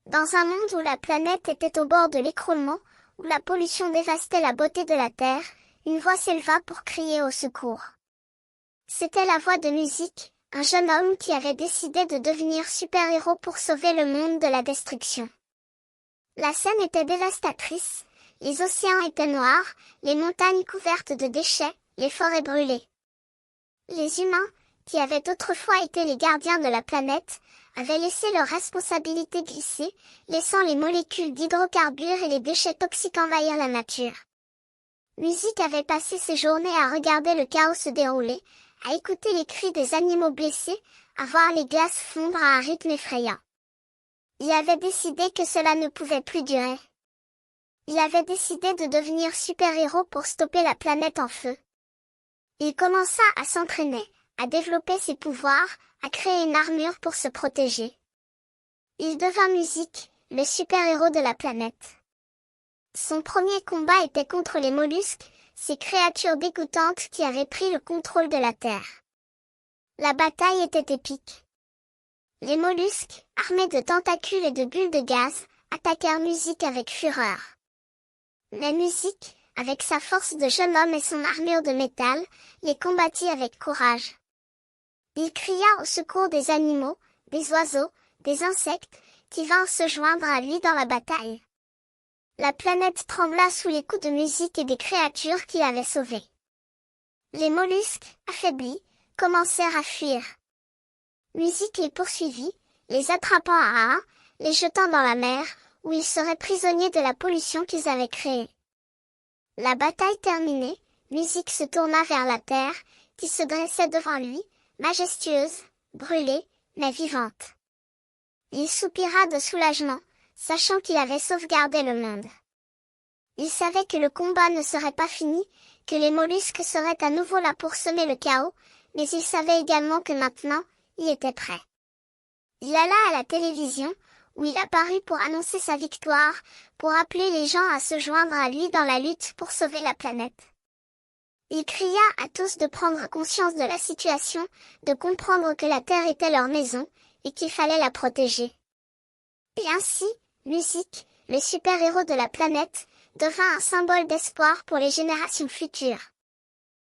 Dans un monde où la planète était au bord de l'écroulement, où la pollution dévastait la beauté de la Terre, une voix s'éleva pour crier au secours. C'était la voix de Musique, un jeune homme qui avait décidé de devenir super-héros pour sauver le monde de la destruction. La scène était dévastatrice, les océans étaient noirs, les montagnes couvertes de déchets, les forêts brûlées. Les humains, qui avaient autrefois été les gardiens de la planète, avaient laissé leurs responsabilités glisser, laissant les molécules d'hydrocarbures et les déchets toxiques envahir la nature. Musique avait passé ses journées à regarder le chaos se dérouler, à écouter les cris des animaux blessés, à voir les glaces fondre à un rythme effrayant. Il avait décidé que cela ne pouvait plus durer. Il avait décidé de devenir super-héros pour stopper la planète en feu. Il commença à s'entraîner, à développer ses pouvoirs, à créer une armure pour se protéger. Il devint Musique, le super-héros de la planète. Son premier combat était contre les mollusques, ces créatures dégoûtantes qui avaient pris le contrôle de la Terre. La bataille était épique. Les mollusques, armés de tentacules et de bulles de gaz, attaquèrent Musique avec fureur. Mais Musique, avec sa force de jeune homme et son armure de métal, les combattit avec courage. Il cria au secours des animaux, des oiseaux, des insectes, qui vinrent se joindre à lui dans la bataille. La planète trembla sous les coups de Musique et des créatures qu'il avait sauvées. Les mollusques, affaiblis, commencèrent à fuir. Musique les poursuivit, les attrapant à un, les jetant dans la mer, où ils seraient prisonniers de la pollution qu'ils avaient créée. La bataille terminée, Musique se tourna vers la Terre, qui se dressait devant lui, majestueuse, brûlée, mais vivante. Il soupira de soulagement, sachant qu'il avait sauvegardé le monde. Il savait que le combat ne serait pas fini, que les mollusques seraient à nouveau là pour semer le chaos, mais il savait également que maintenant, il était prêt. Il alla à la télévision, où il apparut pour annoncer sa victoire, pour appeler les gens à se joindre à lui dans la lutte pour sauver la planète. Il cria à tous de prendre conscience de la situation, de comprendre que la Terre était leur maison, et qu'il fallait la protéger. Et ainsi, Musique, le super-héros de la planète, devint un symbole d'espoir pour les générations futures.